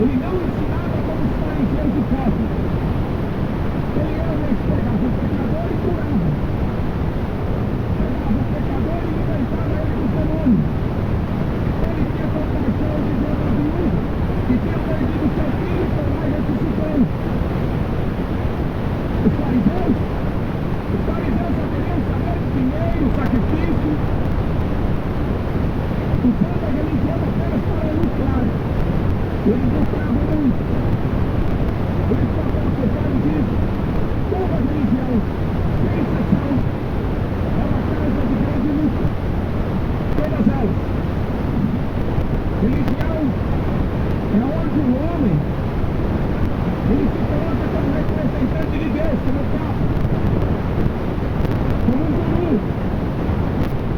Ele não ensinava como os fariseus hipócritas. Ele realmente pegava o pecador e curava. Pegava o pecador e libertava ele dos demônios. Ele tinha compaixão de uma viúva que tinha perdido seu filho e foi lá e ressuscitou. Os fariseus só queriam saber de dinheiro, sacrifício, usando a religião apenas para lucrar. Eles lucravam muito. Por isso o apóstolo Paulo diz: toda religião, sem exceção, é uma causa de grande luta. Todas elas. Religião é onde o homem ele se coloca como representante de Deus, como Papa, como um guru,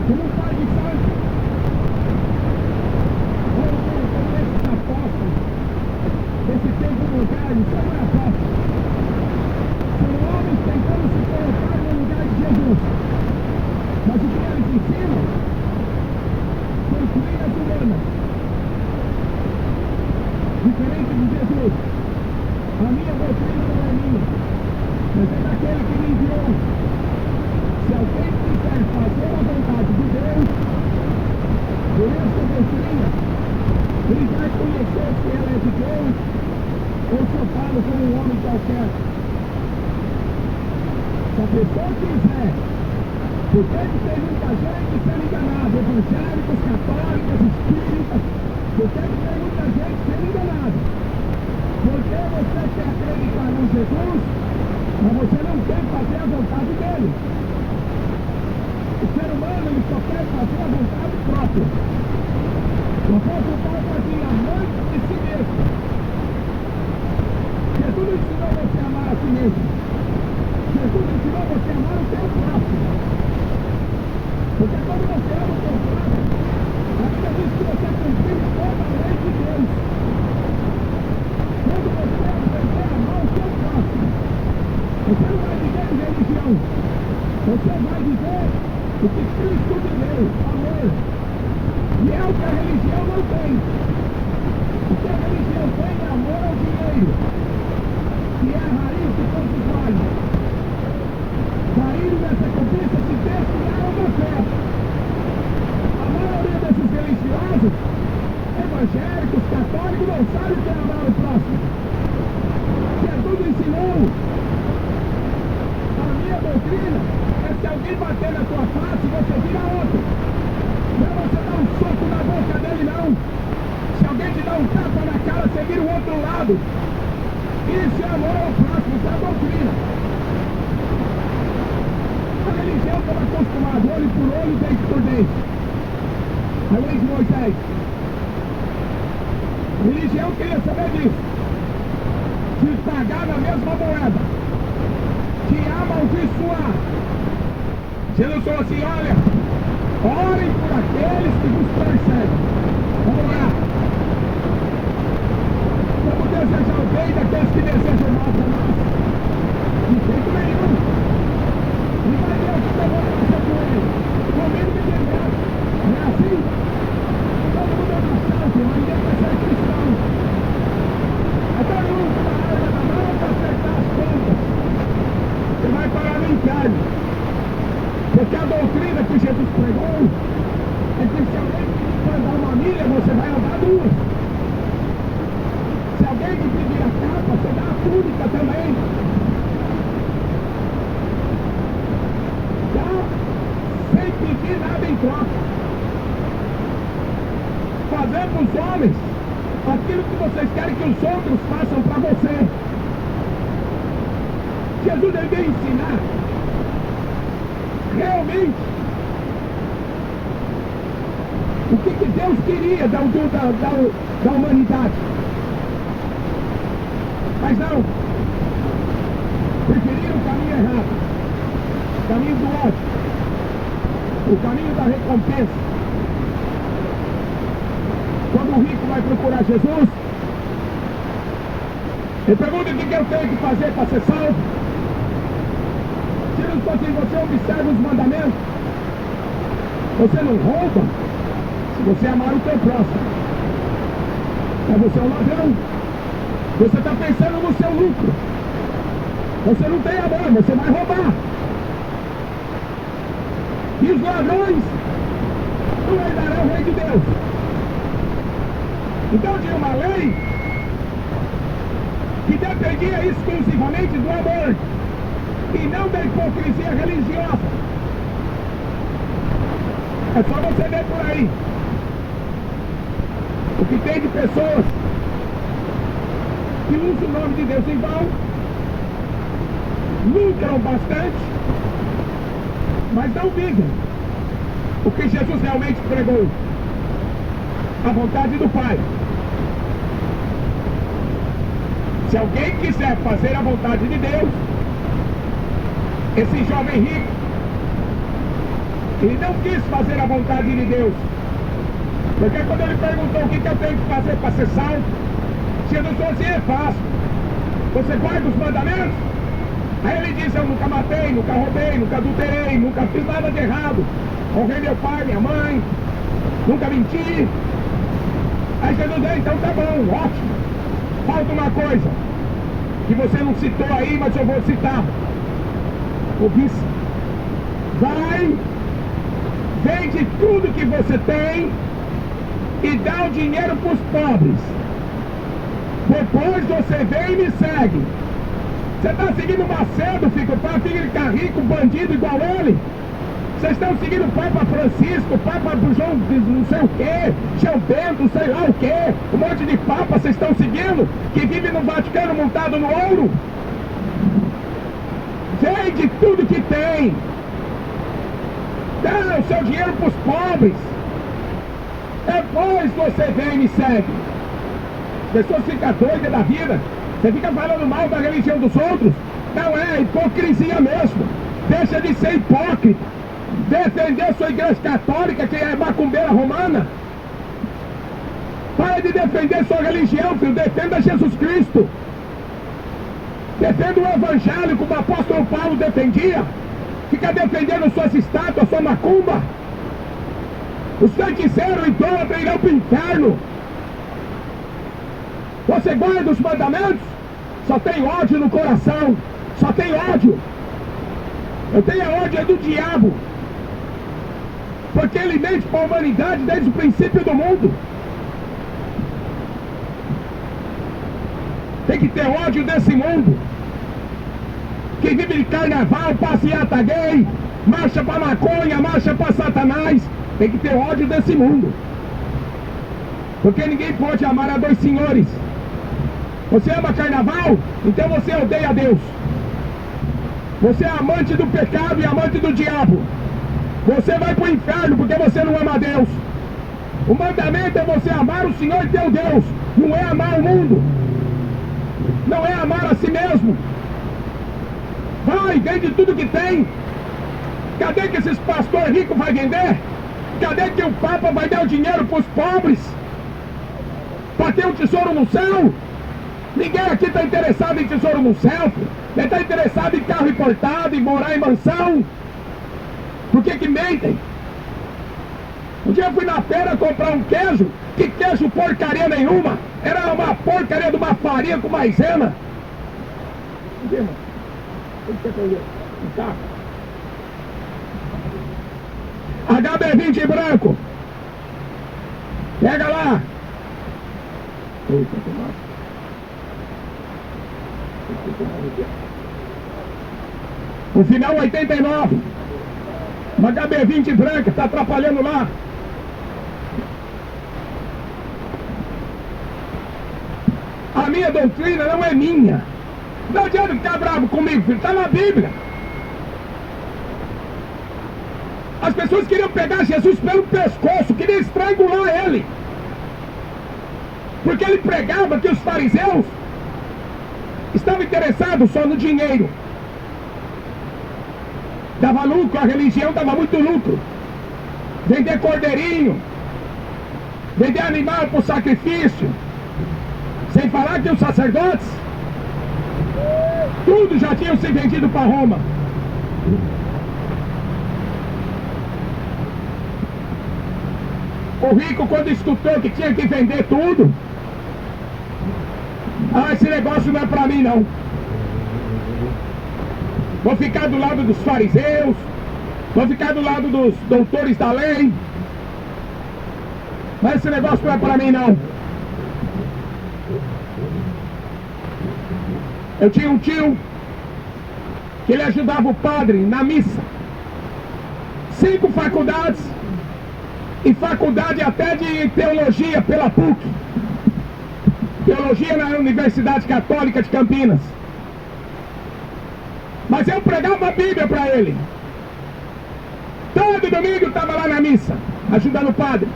como um pai de santo, ou como esses apóstolos desse tempo moderno. São apóstolos, são homens tentando se colocar no lugar de Jesus, mas o que eles ensinam são doutrinas humanas, diferente de Jesus. A minha doutrina não é minha, mas é daquele que me enviou. Se alguém quiser fazer a vontade de Deus, por essa doutrina, ele vai conhecer se ela é de Deus ou se eu falo como um homem qualquer. Se a pessoa quiser, porque tem muita gente sendo enganada, evangélicos, católicos, espíritas, porque tem muita gente sendo enganada. Porque você quer acreditar em Jesus, mas você não quer fazer a vontade dele. O ser humano ele só quer fazer a vontade própria. O apóstolo Paulo fazia amante de si mesmo. Jesus não ensinou você a amar a si mesmo. Jesus ensinou você a amar o teu próximo. Porque quando você ama o teu próximo, a Bíblia diz que você cumpre toda a lei de Deus. Quando você aprender a amar o seu próximo, você não vai viver em religião. Você vai viver o que Cristo viveu, amor. E é o que a religião não tem. O que a religião tem é amor ao dinheiro, que é a raiz de todos os males. Caíram nessa cobiça, se desviaram da fé. A maioria desses religiosos, evangélicos, católicos, não sabe o que é amar o próximo. Jesus ensinou. A minha doutrina é: se alguém bater na tua face, você vira outro. Não é você dar um soco na boca dele, não. Se alguém te dá um tapa na cara, você vira o outro lado. Isso é amor ao próximo, isso é a doutrina. A religião estava acostumada, olho por olho, dente por dente. A lei de Moisés. A religião queria saber disso. De pagar na mesma moeda. De amaldiçoar. Jesus falou assim: olha, orem por aqueles que vos perseguem. Vamos lá. Vamos desejar o bem daqueles que desejam mal para nós. De jeito nenhum. E vai ver o que eu vou fazer com ele. Comigo ninguém mexe. Não é assim? Todo mundo é cristão, ninguém vai ser cristão. É todo mundo com a arma na mão para acertar as pontas. Você vai parar no inferno. Porque a doutrina que Jesus pregou é que se alguém for andar uma milha, você vai andar duas. Se alguém te pedir a capa, você dá a túnica também. Dá sem pedir nada em troca. Fazer para os homens aquilo que vocês querem que os outros façam para você. Jesus ele veio ensinar realmente o que Deus queria da humanidade. Mas não, preferiram o caminho errado, o caminho do ódio, o caminho da recompensa. Quando o rico vai procurar Jesus, ele pergunta: o que eu tenho que fazer para ser salvo? Jesus falou assim: você observa os mandamentos, você não rouba, se você amar o teu próximo. Mas você é um ladrão, Você está pensando no seu lucro. Você não tem amor, você vai roubar. E os ladrões não herdarão o reino de Deus. Então tinha uma lei que dependia exclusivamente do amor e não da hipocrisia religiosa. É só você ver por aí o que tem de pessoas que usam o nome de Deus em vão, lucram bastante, mas não vivem o que Jesus realmente pregou, a vontade do Pai. Se alguém quiser fazer a vontade de Deus, esse jovem rico, ele não quis fazer a vontade de Deus, porque quando ele perguntou o que eu tenho que fazer para ser salvo, Jesus falou assim: é fácil, você guarda os mandamentos? Aí ele disse: eu nunca matei, nunca roubei, nunca adulterei, nunca fiz nada de errado, honrei meu pai, minha mãe, nunca menti. Aí Jesus disse: então tá bom, ótimo, falta uma coisa que você não citou aí, mas eu vou citar. O vice: vai, vende tudo que você tem e dá o dinheiro para os pobres. Depois você vem e me segue. Você está seguindo Macedo, filho de ficar rico, bandido igual ele? Vocês estão seguindo o Papa Francisco, o Papa João não sei o que, João Bento, sei lá o que, um monte de papa vocês estão seguindo, que vive no Vaticano montado no ouro? Vende tudo que tem, dá o seu dinheiro para os pobres, depois você vem e me segue. As pessoas ficam doidas da vida, você fica falando mal da religião dos outros. Não, é hipocrisia mesmo. Deixa de ser hipócrita. Defender sua igreja católica, que é macumbeira romana. Para de defender sua religião, filho. Defenda Jesus Cristo. Defenda o evangelho como o apóstolo Paulo defendia. Fica defendendo suas estátuas, sua macumba. Os feiticeiros idólatras irão para o inferno. Você guarda os mandamentos? Só tem ódio no coração. Só tem ódio. Eu tenho a ódio do diabo, porque ele mente para a humanidade desde o princípio do mundo. Tem que ter ódio desse mundo que vive de carnaval, passeata gay, marcha para maconha, marcha para Satanás. Tem que ter ódio desse mundo, porque ninguém pode amar a dois senhores. Você ama carnaval? Então você odeia Deus. Você é amante do pecado e amante do diabo. Você vai para o inferno porque você não ama Deus. O mandamento é você amar o Senhor teu Deus. Não é amar o mundo. Não é amar a si mesmo. Vai, vende tudo que tem. Cadê que esses pastores ricos vão vender? Cadê que o Papa vai dar o dinheiro para os pobres? Para ter um tesouro no céu? Ninguém aqui está interessado em tesouro no céu. Ele está interessado em carro importado, em morar em mansão. Por que mentem? Um dia eu fui na feira comprar um queijo. Que queijo porcaria nenhuma. Era uma porcaria de uma farinha com maisena. Cadê, mano? O que você um carro? HB20 branco. Pega lá. O final 89. Uma HB20 branca, está atrapalhando lá. A minha doutrina não é minha. Não adianta ficar bravo comigo, filho. Está na Bíblia. As pessoas queriam pegar Jesus pelo pescoço, queriam estrangular ele. Porque ele pregava que os fariseus estavam interessados só no dinheiro. Dava lucro, a religião dava muito lucro. Vender cordeirinho, vender animal para o sacrifício. Sem falar que os sacerdotes, tudo já tinham sido vendido para Roma. O rico, quando escutou que tinha que vender tudo, Ah, esse negócio não é para mim não. Vou ficar do lado dos fariseus, vou ficar do lado dos doutores da lei. Mas esse negócio não é para mim não. Eu tinha um tio que ele ajudava o padre na missa. 5 faculdades e faculdade até de teologia pela PUC. Teologia na Universidade Católica de Campinas. Mas eu pregava a Bíblia para ele. Todo domingo eu estava lá na missa, ajudando o padre.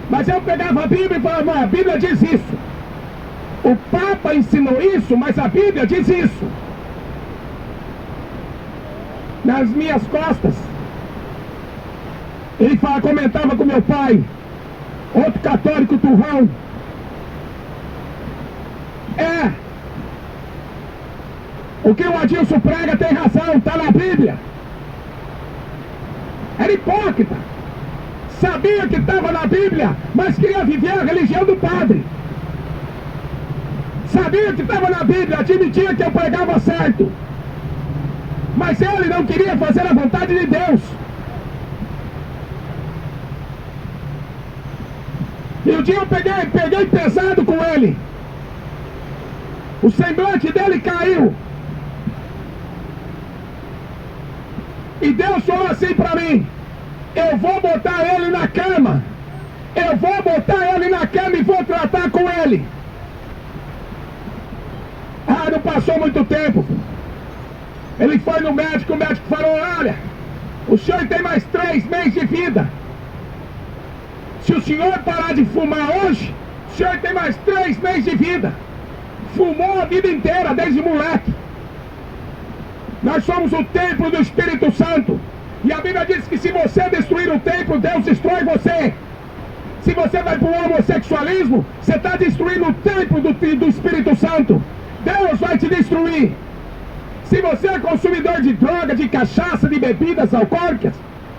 Mas eu pegava a Bíblia e falava, a Bíblia diz isso. O Papa ensinou isso, mas a Bíblia diz isso. Nas minhas costas. Ele comentava com meu pai, outro católico turrão. O que o Adilson prega tem razão, está na Bíblia. Era hipócrita. Sabia que estava na Bíblia, mas queria viver a religião do padre. Sabia que estava na Bíblia, admitia que eu pregava certo. Mas ele não queria fazer a vontade de Deus. E um dia eu peguei pesado com ele. O semblante dele caiu. E Deus falou assim para mim, eu vou botar ele na cama. Eu vou botar ele na cama e vou tratar com ele. Ah, não passou muito tempo. Ele foi no médico, o médico falou, olha, o senhor tem mais 3 meses de vida. Se o senhor parar de fumar hoje, o senhor tem mais 3 meses de vida. Fumou a vida inteira, desde moleque. Nós somos o templo do Espírito Santo. E a Bíblia diz que se você destruir o templo, Deus destrói você. Se você vai para o homossexualismo, você está destruindo o templo do Espírito Santo. Deus vai te destruir. Se você é consumidor de droga, de cachaça, de bebidas alcoólicas,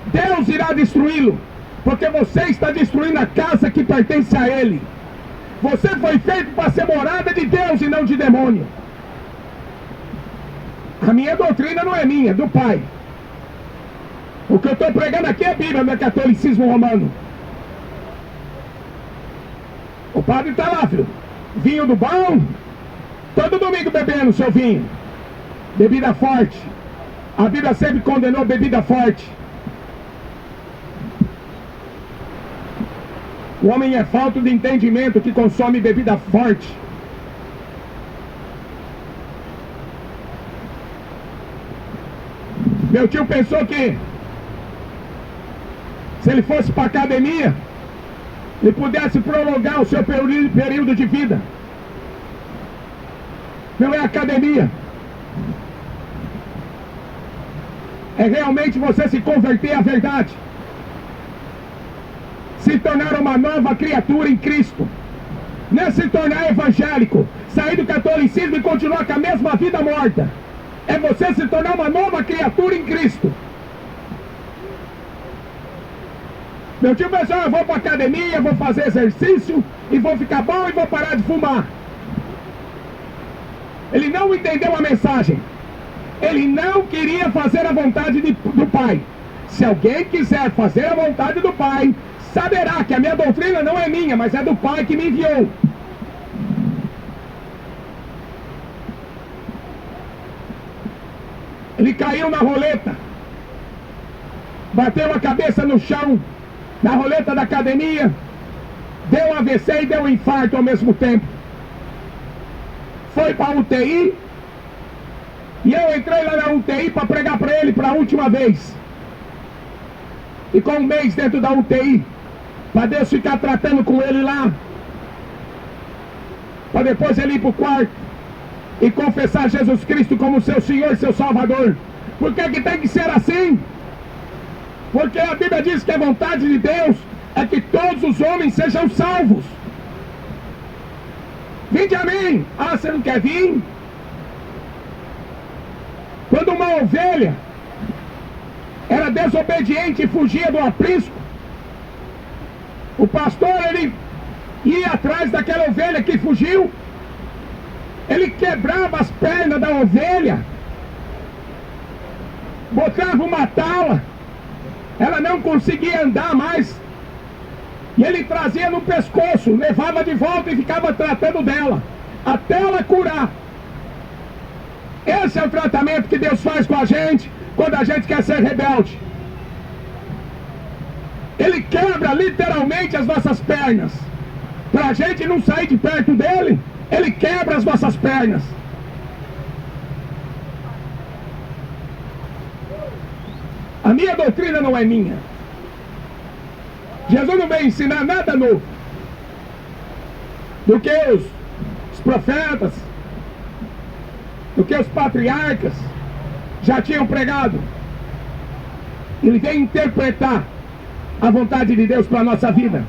Deus irá destruí-lo. Porque você está destruindo a casa que pertence a Ele. Você foi feito para ser morada de Deus e não de demônio. A minha doutrina não é minha, é do Pai. O que eu estou pregando aqui é Bíblia, não é catolicismo romano. O padre está lá, filho. Vinho do bom. Todo domingo bebendo seu vinho. Bebida forte. A Bíblia sempre condenou bebida forte. O homem é falto de entendimento que consome bebida forte. Meu tio pensou que se ele fosse para a academia, ele pudesse prolongar o seu período de vida. Não é academia. É realmente você se converter à verdade. Se tornar uma nova criatura em Cristo. Não é se tornar evangélico, sair do catolicismo e continuar com a mesma vida morta. É você se tornar uma nova criatura em Cristo. Meu tio pensou, eu vou para a academia, vou fazer exercício e vou ficar bom e vou parar de fumar. Ele não entendeu a mensagem. Ele não queria fazer a vontade do Pai. Se alguém quiser fazer a vontade do Pai, saberá que a minha doutrina não é minha, mas é do Pai que me enviou. Ele caiu na roleta, bateu a cabeça no chão, na roleta da academia, deu AVC e deu infarto ao mesmo tempo. Foi para a UTI, e eu entrei lá na UTI para pregar para ele para a última vez. Ficou 1 mês dentro da UTI, para Deus ficar tratando com ele lá, para depois ele ir para o quarto e confessar Jesus Cristo como seu Senhor e seu Salvador. Por que que tem que ser assim? Porque a Bíblia diz que a vontade de Deus é que todos os homens sejam salvos. Vinde a mim. Ah, você não quer vir? Quando uma ovelha era desobediente e fugia do aprisco, o pastor, ele ia atrás daquela ovelha que fugiu Ele quebrava as pernas da ovelha, botava uma tala, ela não conseguia andar mais, e ele trazia no pescoço, levava de volta e ficava tratando dela, até ela curar. Esse é o tratamento que Deus faz com a gente, quando a gente quer ser rebelde. Ele quebra literalmente as nossas pernas, para a gente não sair de perto dele. Ele quebra as nossas pernas. A minha doutrina não é minha. Jesus não veio ensinar nada novo do que os profetas, do que os patriarcas já tinham pregado. Ele veio interpretar a vontade de Deus para a nossa vida.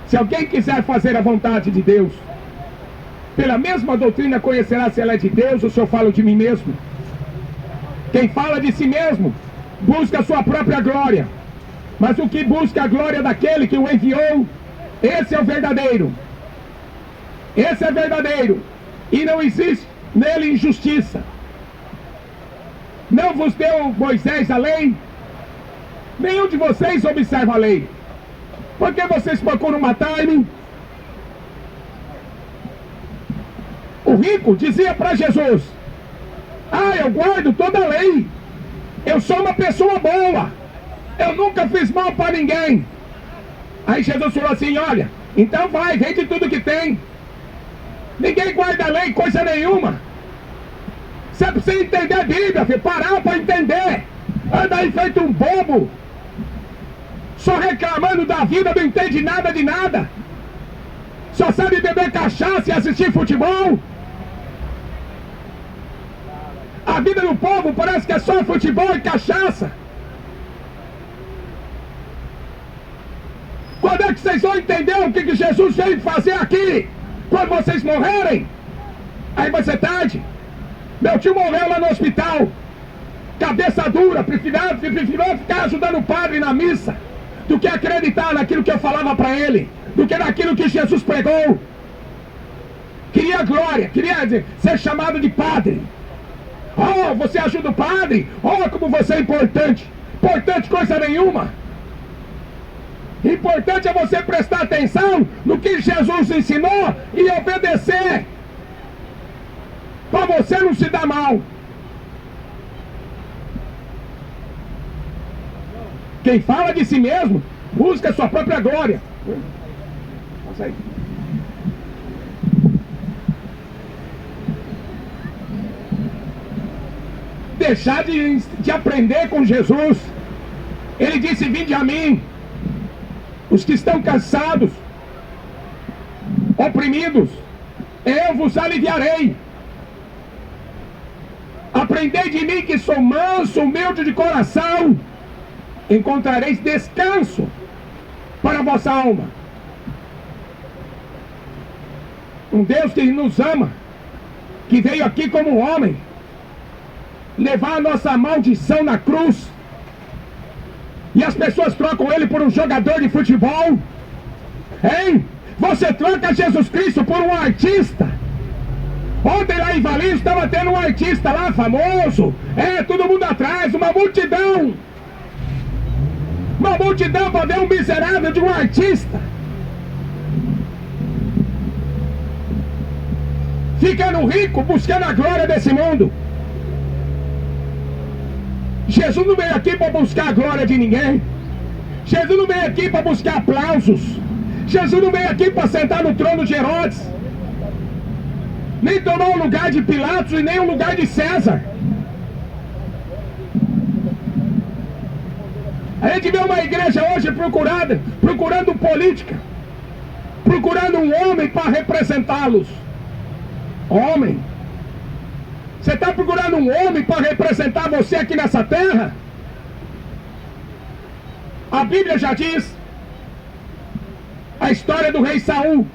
Se alguém quiser fazer a vontade de Deus, pela mesma doutrina conhecerá se ela é de Deus ou se eu falo de mim mesmo. Quem fala de si mesmo busca a sua própria glória, mas o que busca a glória daquele que o enviou, esse é o verdadeiro. Esse é verdadeiro, e não existe nele injustiça. Não vos deu Moisés a lei? Nenhum de vocês observa a lei. Por que vocês procuram matar-me? O rico dizia para Jesus: eu guardo toda a lei, eu sou uma pessoa boa, eu nunca fiz mal para ninguém. Aí Jesus falou assim: olha, então vai, vende tudo que tem. Ninguém guarda a lei, coisa nenhuma. Você precisa entender a Bíblia, filho, parar para entender. Anda aí feito um bobo, só reclamando da vida, não entende nada de nada. Só sabe beber cachaça e assistir futebol. A vida do povo parece que é só futebol e cachaça. Quando é que vocês vão entender o que Jesus veio fazer aqui? Quando vocês morrerem? Aí vai ser tarde. Meu tio morreu lá no hospital, cabeça dura, preferiu ficar ajudando o padre na missa do que acreditar naquilo que eu falava para ele, do que naquilo que Jesus pregou. Queria glória, queria ser chamado de padre. Oh, você ajuda o padre? Oh, como você é importante. Importante coisa nenhuma. Importante é você prestar atenção no que Jesus ensinou e obedecer, para você não se dar mal. Quem fala de si mesmo busca a sua própria glória. Passa aí. Deixar de aprender com Jesus. Ele disse: vinde a mim, os que estão cansados, oprimidos, eu vos aliviarei. Aprendei de mim, que sou manso, humilde de coração, encontrareis descanso para a vossa alma. Um Deus que nos ama, que veio aqui como homem, levar a nossa maldição na cruz, e as pessoas trocam ele por um jogador de futebol. Hein? Você troca Jesus Cristo por um artista. Ontem lá em Valinhos estava tendo um artista lá famoso, todo mundo atrás, uma multidão para ver um miserável de um artista, ficando rico, buscando a glória desse mundo. Jesus não veio aqui para buscar a glória de ninguém. Jesus não veio aqui para buscar aplausos. Jesus não veio aqui para sentar no trono de Herodes, nem tomar o lugar de Pilatos e nem o lugar de César. A gente vê uma igreja hoje procurando política, procurando um homem para representá-los. Homem? Você está procurando um homem para representar você aqui nessa terra? A Bíblia já diz a história do rei Saul.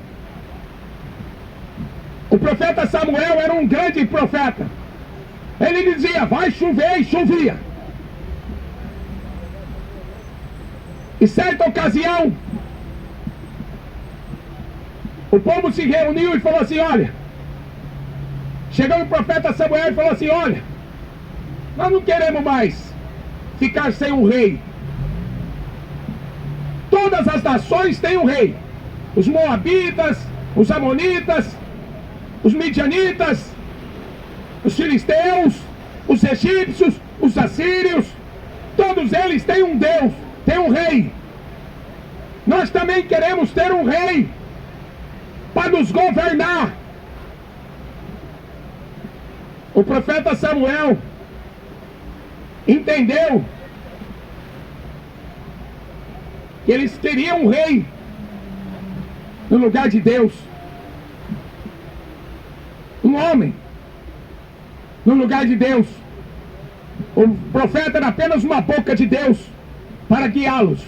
O profeta Samuel era um grande profeta. Ele dizia: vai chover, e chovia. E certa ocasião, O povo se reuniu e falou assim: olha, chegou o profeta Samuel e falou assim: olha, nós não queremos mais ficar sem um rei. Todas as nações têm um rei. Os moabitas, os amonitas, os midianitas, os filisteus, os egípcios, os assírios, todos eles têm um Deus, têm um rei. Nós também queremos ter um rei para nos governar. O profeta Samuel entendeu que eles queriam um rei no lugar de Deus, um homem no lugar de Deus. O profeta era apenas uma boca de Deus para guiá-los.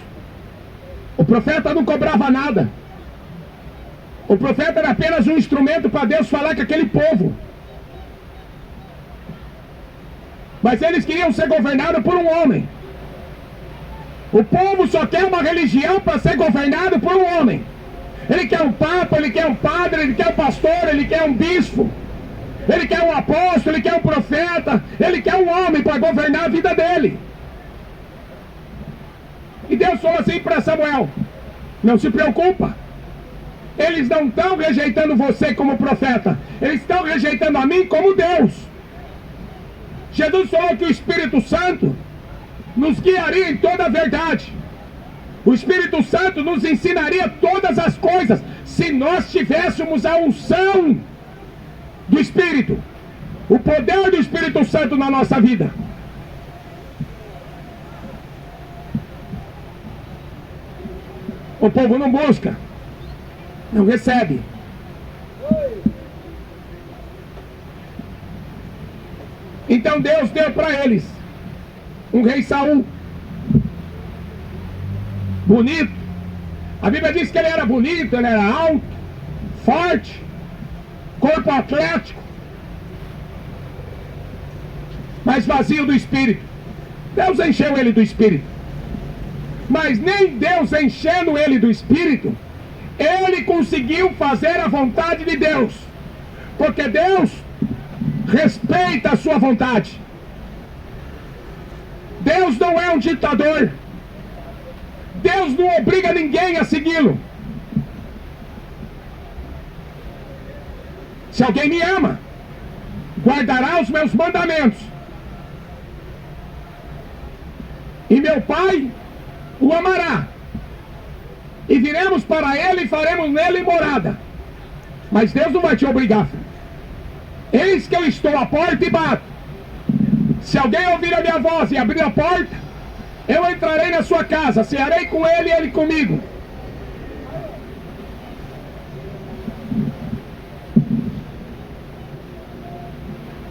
O profeta não cobrava nada. O profeta era apenas um instrumento para Deus falar com aquele povo. Mas eles queriam ser governados por um homem. O povo só quer uma religião para ser governado por um homem. Ele quer um papa, ele quer um padre, ele quer um pastor, ele quer um bispo, ele quer um apóstolo, ele quer um profeta, ele quer um homem para governar a vida dele. E Deus falou assim para Samuel: não se preocupa, eles não estão rejeitando você como profeta, eles estão rejeitando a mim como Deus. Jesus falou que o Espírito Santo nos guiaria em toda a verdade. O Espírito Santo nos ensinaria todas as coisas se nós tivéssemos a unção do Espírito, o poder do Espírito Santo na nossa vida. O povo não busca, não recebe. Então Deus deu para eles um rei Saul, bonito. A Bíblia diz que ele era bonito, ele era alto, forte, corpo atlético, mas vazio do Espírito. Deus encheu ele do Espírito, mas nem Deus enchendo ele do Espírito, ele conseguiu fazer a vontade de Deus, porque Deus respeita a sua vontade. Deus não é um ditador. Deus não obriga ninguém a segui-lo. Se alguém me ama, guardará os meus mandamentos, e meu Pai o amará, e viremos para ele e faremos nele morada. Mas Deus não vai te obrigar. Eis que eu estou à porta e bato. Se alguém ouvir a minha voz e abrir a porta, eu entrarei na sua casa, cearei com ele e ele comigo.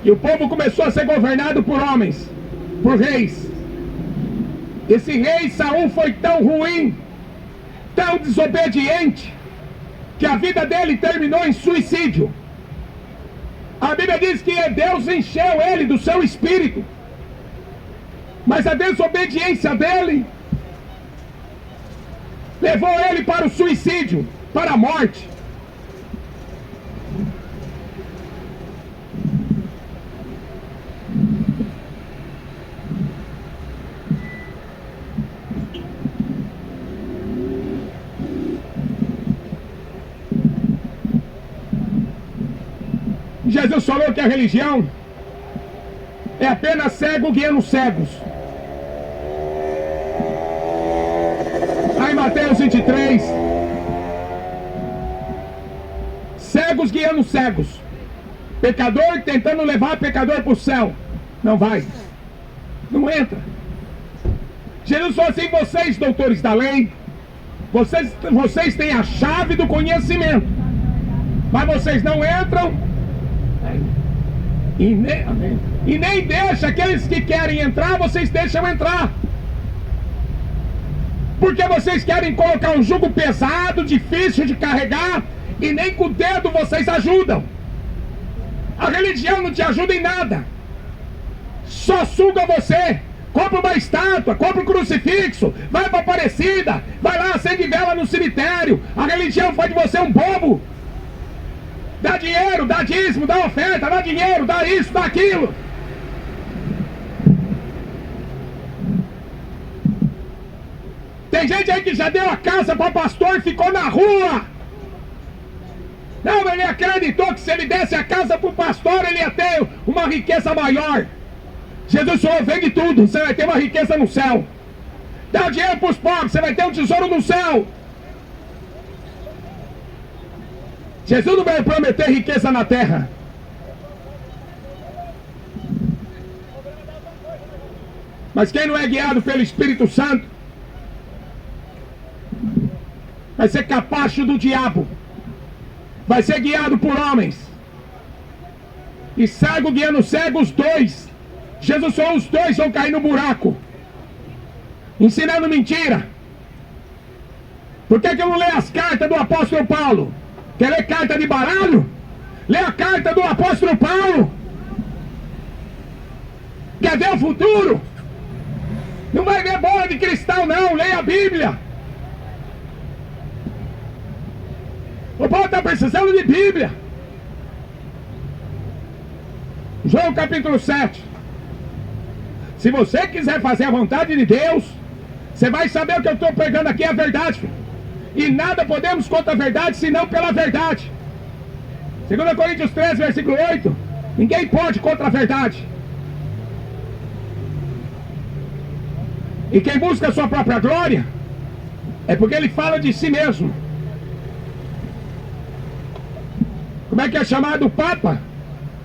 E o povo começou a ser governado por homens, por reis. Esse rei Saul foi tão ruim, tão desobediente, que a vida dele terminou em suicídio. A Bíblia diz que Deus encheu ele do seu espírito, mas a desobediência dele levou ele para o suicídio, para a morte. Jesus falou que a religião é apenas cego guiando cegos. Lá em Mateus 23, cegos guiando cegos, pecador tentando levar pecador para o céu. Não vai, não entra. Jesus falou assim: vocês, doutores da lei, vocês têm a chave do conhecimento, mas vocês não entram e nem deixa aqueles que querem entrar, vocês deixam entrar, porque vocês querem colocar um jugo pesado, difícil de carregar, e nem com o dedo vocês ajudam. A religião não te ajuda em nada, só suga você. Compra uma estátua, compra um crucifixo, vai para Aparecida, vai lá, acende vela no cemitério. A religião faz de você um bobo, Dá dinheiro, dá dízimo, dá oferta, dá dinheiro, dá isso, dá aquilo. Tem gente aí que já deu a casa para pastor e ficou na rua. Não, mas ele acreditou que se ele desse a casa para o pastor, ele ia ter uma riqueza maior. Jesus falou, vende tudo, você vai ter uma riqueza no céu. Dá o dinheiro para os pobres, você vai ter um tesouro no céu. Jesus não vai prometer riqueza na terra. Mas quem não é guiado pelo Espírito Santo vai ser capacho do diabo. Vai ser guiado por homens. E cego guiando cego, os dois. Jesus falou, os dois vão cair no buraco. Ensinando mentira. Por que eu não leio as cartas do apóstolo Paulo? Quer ler carta de baralho? Lê a carta do apóstolo Paulo. Quer ver o futuro? Não vai ver bola de cristal não, leia a Bíblia. O povo está precisando de Bíblia. João capítulo 7. Se você quiser fazer a vontade de Deus, você vai saber o que eu estou pregando aqui é a verdade. E nada podemos contra a verdade, senão pela verdade. 2 Coríntios 13, versículo 8. Ninguém pode contra a verdade. E quem busca a sua própria glória, é porque ele fala de si mesmo. Como é que é chamado o Papa?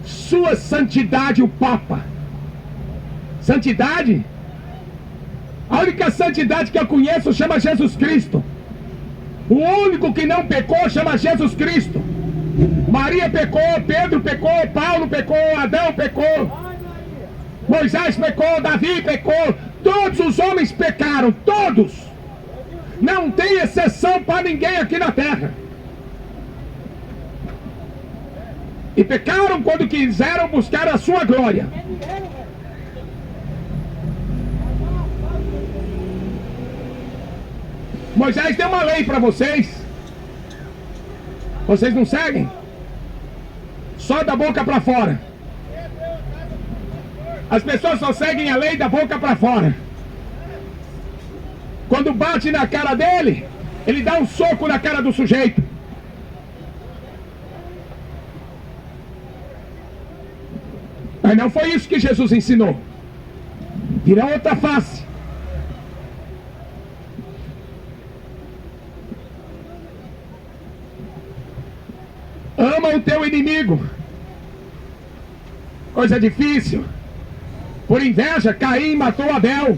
Sua Santidade o Papa. Santidade? A única santidade que eu conheço chama Jesus Cristo. O único que não pecou chama Jesus Cristo. Maria pecou, Pedro pecou, Paulo pecou, Adão pecou, Moisés pecou, Davi pecou. Todos os homens pecaram, todos. Não tem exceção para ninguém aqui na terra. E pecaram quando quiseram buscar a sua glória. Moisés deu uma lei para vocês. Vocês não seguem? Só da boca para fora. As pessoas só seguem a lei da boca para fora. Quando bate na cara dele, ele dá um soco na cara do sujeito. Mas não foi isso que Jesus ensinou. Vira outra face. Ama o teu inimigo. Coisa difícil. Por inveja, Caim matou Abel.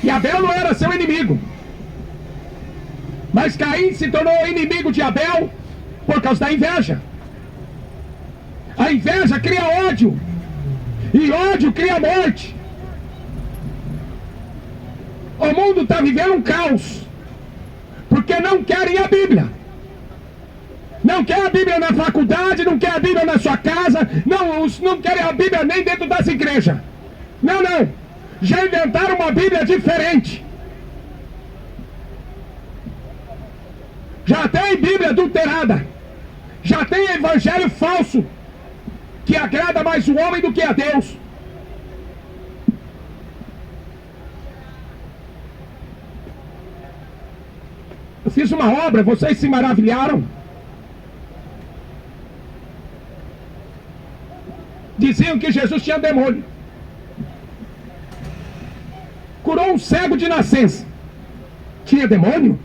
E Abel não era seu inimigo. Mas Caim se tornou inimigo de Abel por causa da inveja. A inveja cria ódio. E ódio cria morte. O mundo está vivendo um caos. Porque não querem a Bíblia. Não quer a Bíblia na faculdade, não quer a Bíblia na sua casa, não querem a Bíblia nem dentro das igrejas. Não. Já inventaram uma Bíblia diferente. Já tem Bíblia adulterada. Já tem evangelho falso, que agrada mais o homem do que a Deus. Eu fiz uma obra, vocês se maravilharam. Diziam que Jesus tinha demônio. Curou um cego de nascença. Tinha demônio?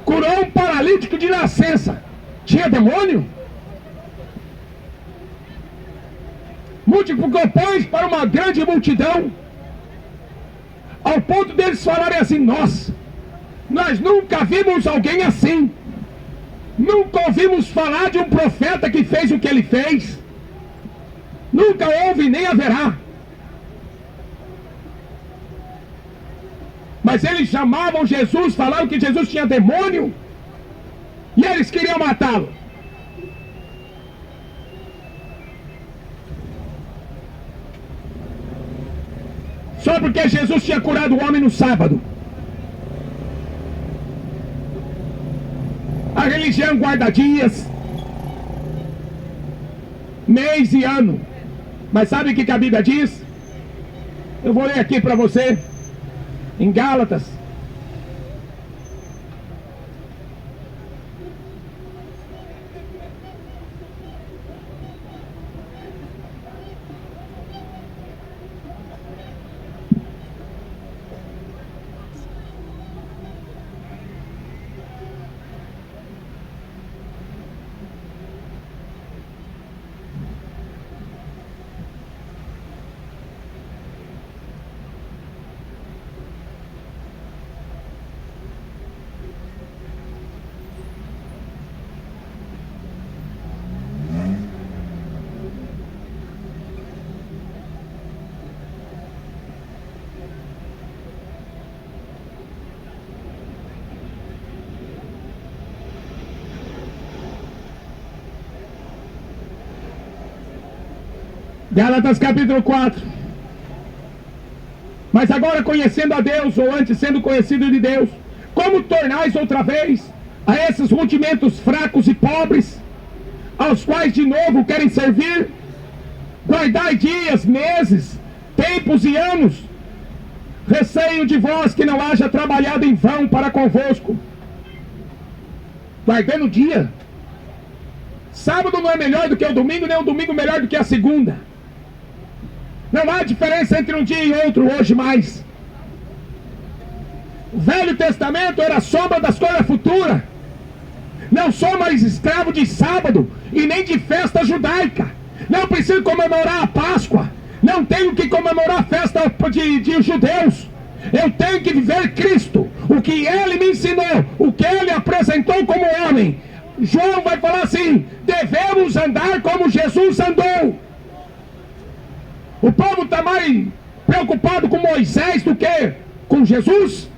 Curou um paralítico de nascença. Tinha demônio? Multiplicou pães para uma grande multidão, ao ponto deles falarem assim: nossa, nós nunca vimos alguém assim. Nunca ouvimos falar de um profeta que fez o que ele fez. Nunca houve nem haverá. Mas eles chamavam Jesus, falavam que Jesus tinha demônio, e eles queriam matá-lo. Só porque Jesus tinha curado o homem no sábado. A religião guarda dias, mês e ano. Mas sabe o que a Bíblia diz? Eu vou ler aqui para você, em Gálatas. Gálatas capítulo 4. Mas agora conhecendo a Deus, ou antes sendo conhecido de Deus, como tornais outra vez a esses rudimentos fracos e pobres, aos quais de novo querem servir? Guardai dias, meses, tempos e anos. Receio de vós que não haja trabalhado em vão para convosco. Guardando o dia. Sábado não é melhor do que o domingo, nem o domingo melhor do que a segunda. Não há diferença entre um dia e outro hoje mais. O Velho Testamento era sombra das coisas futuras. Não sou mais escravo de sábado e nem de festa judaica. Não preciso comemorar a Páscoa. Não tenho que comemorar a festa de judeus. Eu tenho que viver Cristo. O que Ele me ensinou, o que Ele apresentou como homem. João vai falar assim: devemos andar como Jesus andou. O povo está mais preocupado com Moisés do que com Jesus.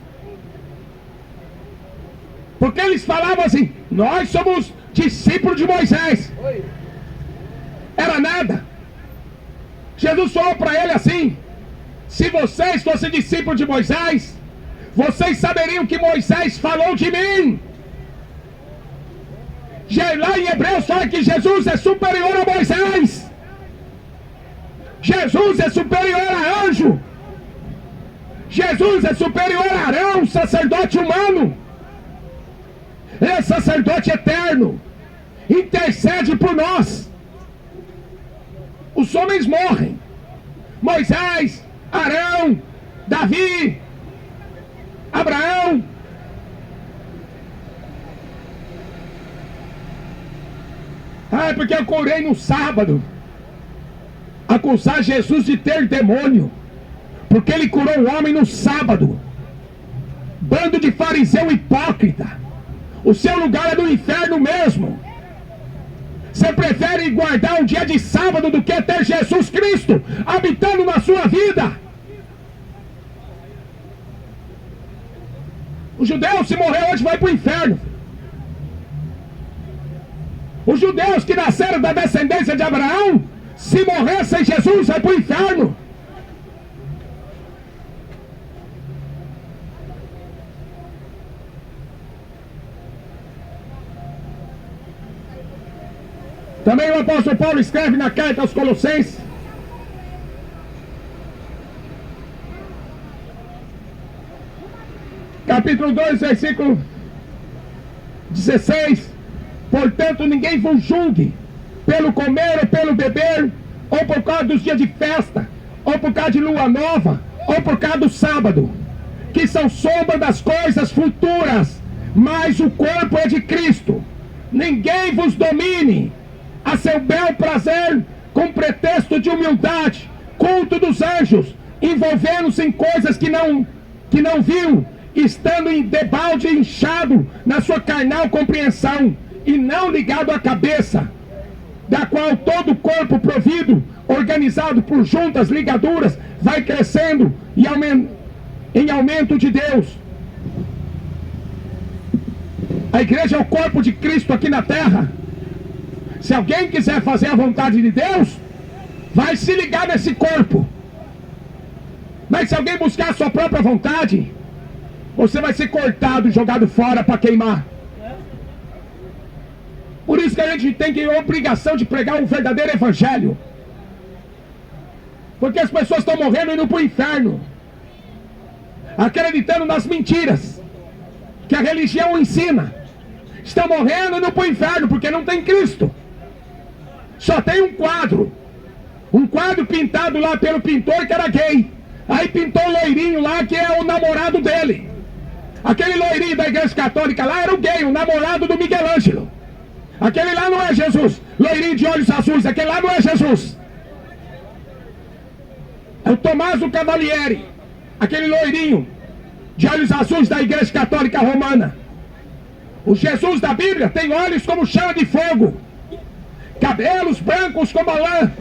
Porque eles falavam assim: nós somos discípulos de Moisés. Era nada. Jesus falou para ele assim: se vocês fossem discípulos de Moisés, vocês saberiam que Moisés falou de mim. Lá em Hebreus fala que Jesus é superior a Moisés. Jesus é superior a anjo. Jesus é superior a Arão, sacerdote humano. Ele é sacerdote eterno. Intercede por nós. Os homens morrem. Moisés, Arão, Davi, Abraão. Ah, é porque eu curei no sábado. Acusar Jesus de ter demônio, porque ele curou o homem no sábado. Bando de fariseu hipócrita. O seu lugar é no inferno mesmo. Você prefere guardar um dia de sábado do que ter Jesus Cristo habitando na sua vida. O judeu, se morrer hoje, vai para o inferno. Os judeus que nasceram da descendência de Abraão, se morrer sem Jesus, vai para o inferno. Também o apóstolo Paulo escreve na carta aos Colossenses, capítulo 2, versículo 16: portanto, ninguém vos julgue pelo comer ou pelo beber, ou por causa dos dias de festa, ou por causa de lua nova, ou por causa do sábado, que são sombra das coisas futuras, mas o corpo é de Cristo. Ninguém vos domine a seu bel prazer, com pretexto de humildade, culto dos anjos, envolvendo-se em coisas que não viu, estando em debalde inchado na sua carnal compreensão, e não ligado à cabeça, da qual todo o corpo provido, organizado por juntas, ligaduras, vai crescendo em aumento de Deus. A igreja é o corpo de Cristo aqui na terra. Se alguém quiser fazer a vontade de Deus, vai se ligar nesse corpo. Mas se alguém buscar a sua própria vontade, você vai ser cortado e jogado fora para queimar. Por isso que a gente tem que obrigação de pregar o verdadeiro evangelho. Porque as pessoas estão morrendo e indo para o inferno, acreditando nas mentiras que a religião ensina. Estão morrendo e indo para o inferno porque não tem Cristo. Só tem um quadro pintado lá pelo pintor que era gay. Aí pintou o loirinho lá que é o namorado dele. Aquele loirinho da igreja católica lá era o gay, o namorado do Miguel Ângelo. Aquele lá não é Jesus. Loirinho de olhos azuis, aquele lá não é Jesus. É o Tommaso Cavalieri, aquele loirinho de olhos azuis da igreja católica romana. O Jesus da Bíblia tem olhos como chama de fogo, cabelos brancos como a lã.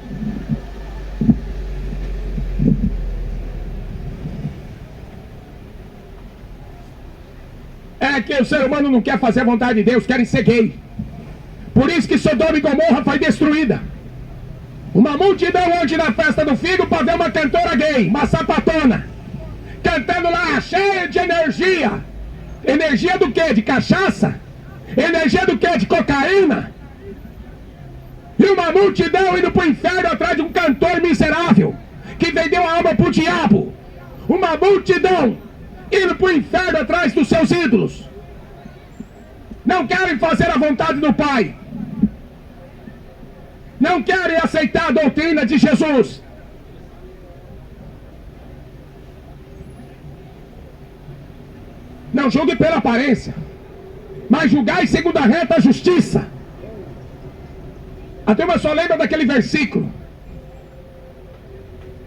É que o ser humano não quer fazer a vontade de Deus, querem ser gay. Por isso que Sodoma e Gomorra foi destruída. Uma multidão hoje na festa do figo para ver uma cantora gay, uma sapatona, cantando lá, cheia de energia. Energia do quê? De cachaça? Energia do quê? De cocaína? E uma multidão indo para o inferno atrás de um cantor miserável que vendeu a alma para o diabo. Uma multidão indo para o inferno atrás dos seus ídolos. Não querem fazer a vontade do Pai. Não querem aceitar a doutrina de Jesus. Não julgue pela aparência, mas julgai segundo a reta justiça. A turma só lembra daquele versículo.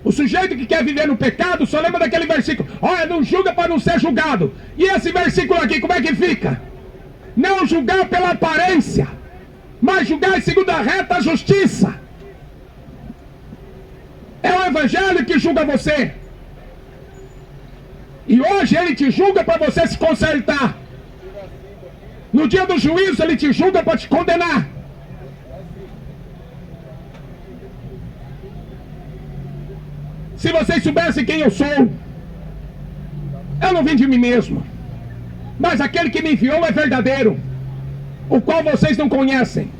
O sujeito que quer viver no pecado só lembra daquele versículo. Olha, não julga para não ser julgado. E esse versículo aqui, como é que fica? Não julgar pela aparência, mas julgar segundo a reta justiça. É o evangelho que julga você. E hoje ele te julga para você se consertar. No dia do juízo ele te julga para te condenar. Se vocês soubessem quem eu sou, eu não vim de mim mesmo, mas aquele que me enviou é verdadeiro, o qual vocês não conhecem.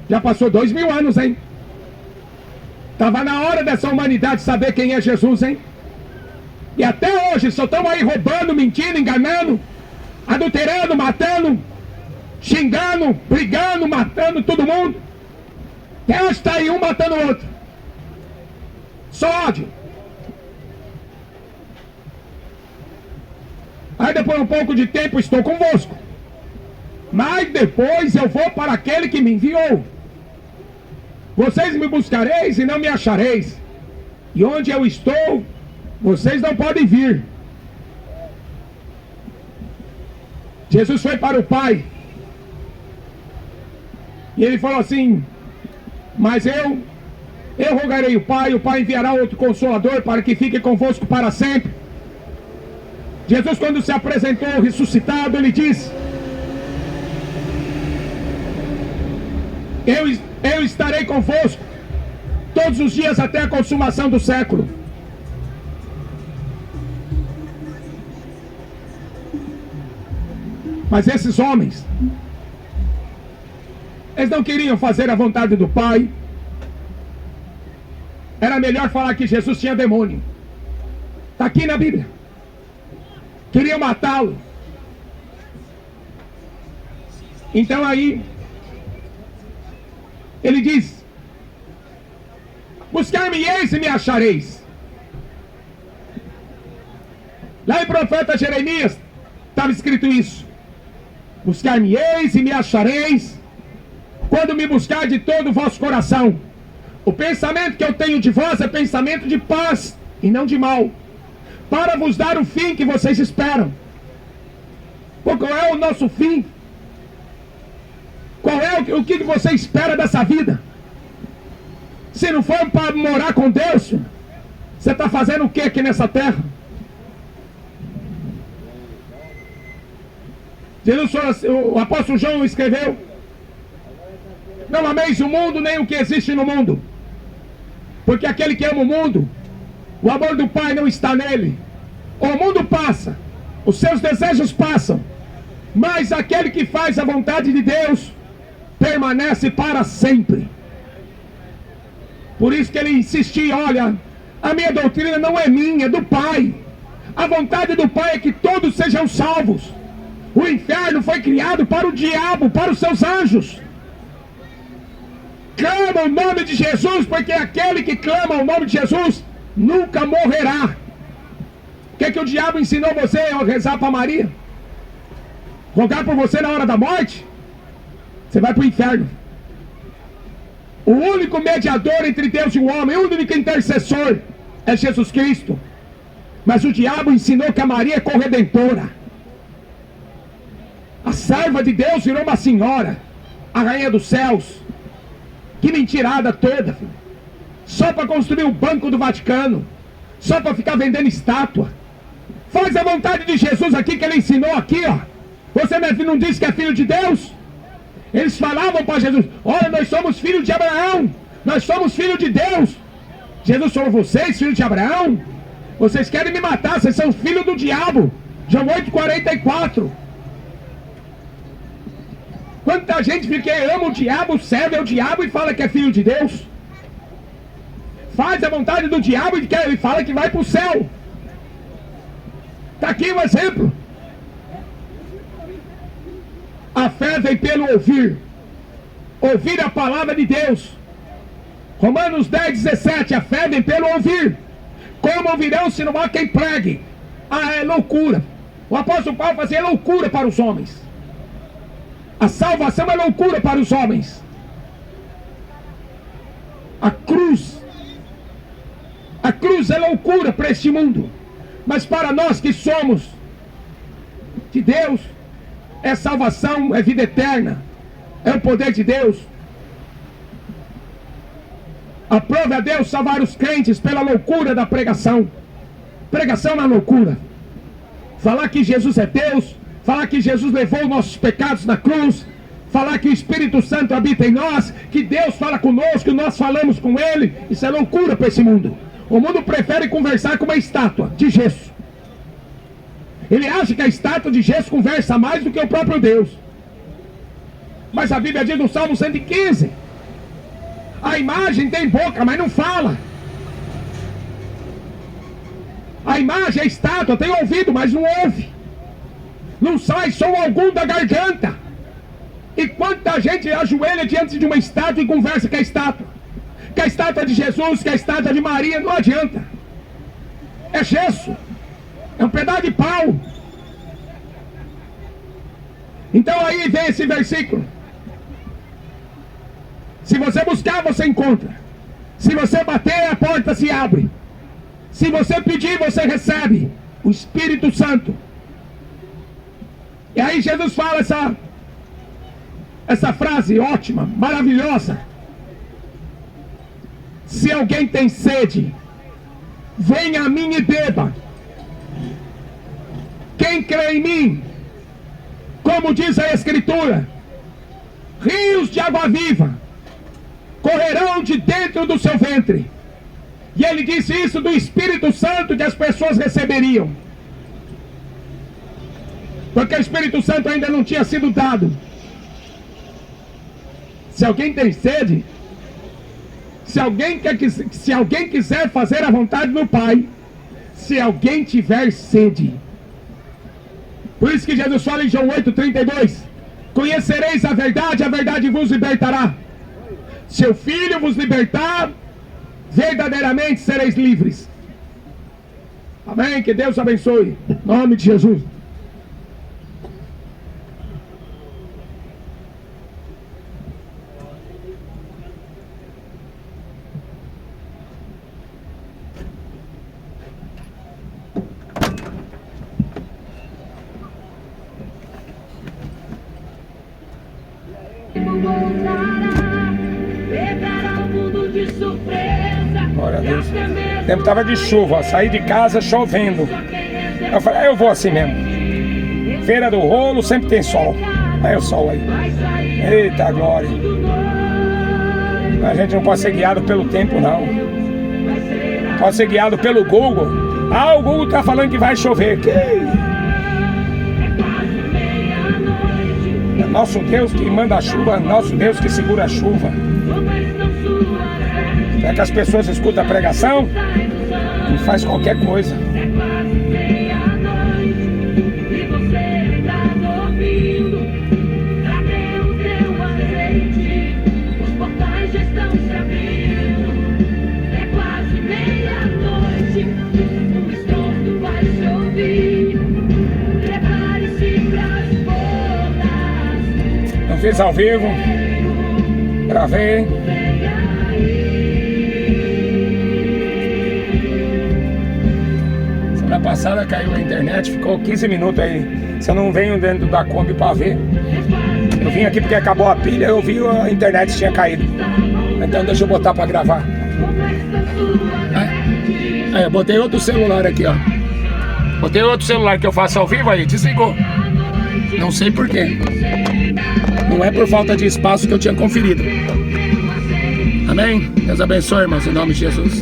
Já passou 2000 anos, hein? Estava na hora dessa humanidade saber quem é Jesus, hein? E até hoje só estão aí roubando, mentindo, enganando, adulterando, matando, xingando, brigando, matando todo mundo. Até hoje está aí um matando o outro. Só ódio. Aí depois de um pouco de tempo estou convosco, mas depois eu vou para aquele que me enviou. Vocês me buscareis e não me achareis, e onde eu estou, vocês não podem vir. Jesus foi para o Pai, e ele falou assim: mas eu rogarei o Pai enviará outro Consolador para que fique convosco para sempre. Jesus, quando se apresentou ressuscitado, ele disse: eu estarei convosco todos os dias até a consumação do século. Mas esses homens, eles não queriam fazer a vontade do Pai. Era melhor falar que Jesus tinha demônio. Está aqui na Bíblia. Queriam matá-lo. Então aí ele diz: buscar-me-eis e me achareis. Lá em profeta Jeremias estava escrito isso: buscar-me-eis e me achareis quando me buscar de todo o vosso coração. O pensamento que eu tenho de vós é pensamento de paz e não de mal, para vos dar o fim que vocês esperam. Qual é o nosso fim? Qual é o que você espera dessa vida? Se não for para morar com Deus, você está fazendo o que aqui nessa terra? Jesus, o apóstolo João escreveu: não ameis o mundo nem o que existe no mundo, porque aquele que ama o mundo, o amor do Pai não está nele. O mundo passa Os seus desejos passam, mas aquele que faz a vontade de Deus permanece para sempre. Por isso que ele insistia: olha, a minha doutrina não é minha, é do Pai. A vontade do Pai é que todos sejam salvos. O inferno foi criado para o diabo, para os seus anjos. Clama o nome de Jesus, porque aquele que clama o nome de Jesus nunca morrerá. O que o diabo ensinou você a rezar para Maria? Rogar por você na hora da morte? Você vai para o inferno. O único mediador entre Deus e o homem, o único intercessor é Jesus Cristo. Mas o diabo ensinou que a Maria é corredentora. A serva de Deus virou uma senhora, a rainha dos céus. Que mentirada toda, filho. Só para construir o banco do Vaticano, só para ficar vendendo estátua. Faz a vontade de Jesus aqui, que ele ensinou aqui, ó. Você não disse que é filho de Deus? Eles falavam para Jesus: olha, nós somos filhos de Abraão, nós somos filhos de Deus. Jesus falou: vocês, filhos de Abraão? Vocês querem me matar, vocês são filhos do diabo. João 8,44. Quanta gente fica que ama o diabo, serve ao diabo e fala que é filho de Deus. Faz a vontade do diabo e fala que vai para o céu. Está aqui um exemplo. A fé vem pelo ouvir. Ouvir a palavra de Deus. Romanos 10,17. A fé vem pelo ouvir. Como ouvirão se não há quem pregue? Ah, é loucura. O apóstolo Paulo fazia loucura para os homens. A salvação é loucura para os homens. A cruz é loucura para este mundo. Mas para nós que somos de Deus, é salvação, é vida eterna, é o poder de Deus. Aprove a Deus salvar os crentes pela loucura da pregação. Pregação na loucura. Falar que Jesus é Deus, falar que Jesus levou nossos pecados na cruz, falar que o Espírito Santo habita em nós, que Deus fala conosco, nós falamos com Ele. Isso é loucura para esse mundo. O mundo prefere conversar com uma estátua de gesso. Ele acha que a estátua de gesso conversa mais do que o próprio Deus. Mas a Bíblia diz no Salmo 115: a imagem tem boca, mas não fala. A imagem, a estátua, tem ouvido, mas não ouve. Não sai som algum da garganta. E quanta gente ajoelha diante de uma estátua e conversa com a estátua. Que a estátua de Jesus, que a estátua de Maria, não adianta. É gesso. É um pedaço de pau. Então aí vem esse versículo: se você buscar, você encontra. Se você bater, a porta se abre. Se você pedir, você recebe o Espírito Santo. E aí Jesus fala essa frase ótima, maravilhosa: se alguém tem sede, venha a mim e beba. Quem crê em mim, como diz a Escritura, rios de água viva correrão de dentro do seu ventre. E ele disse isso do Espírito Santo que as pessoas receberiam, porque o Espírito Santo ainda não tinha sido dado. Se alguém tem sede, se alguém quiser fazer a vontade do Pai, se alguém tiver sede. Por isso que Jesus fala em João 8,32: conhecereis a verdade vos libertará. Se o Filho vos libertar, verdadeiramente sereis livres. Amém? Que Deus abençoe. Em nome de Jesus. Glória a Deus. O tempo estava de chuva, ó, saí de casa chovendo. Eu falei: eu vou assim mesmo. Feira do Rolo sempre tem sol. Aí o sol aí. Eita glória. A gente não pode ser guiado pelo tempo, não. Pode ser guiado pelo Google. Ah, o Google está falando que vai chover. Nosso Deus que manda a chuva, nosso Deus que segura a chuva. É que as pessoas escutam a pregação e faz qualquer coisa. Não fiz ao vivo, gravei. Semana passada caiu a internet, ficou 15 minutos aí. Se eu não venho dentro da Kombi pra ver, eu vim aqui porque acabou a pilha, eu vi a internet tinha caído. Então deixa eu botar pra gravar. Aí, eu botei outro celular aqui, ó. Botei outro celular que eu faço ao vivo, aí desligou. Não sei porquê. Não é por falta de espaço que eu tinha conferido. Amém? Deus abençoe, irmãos, em nome de Jesus.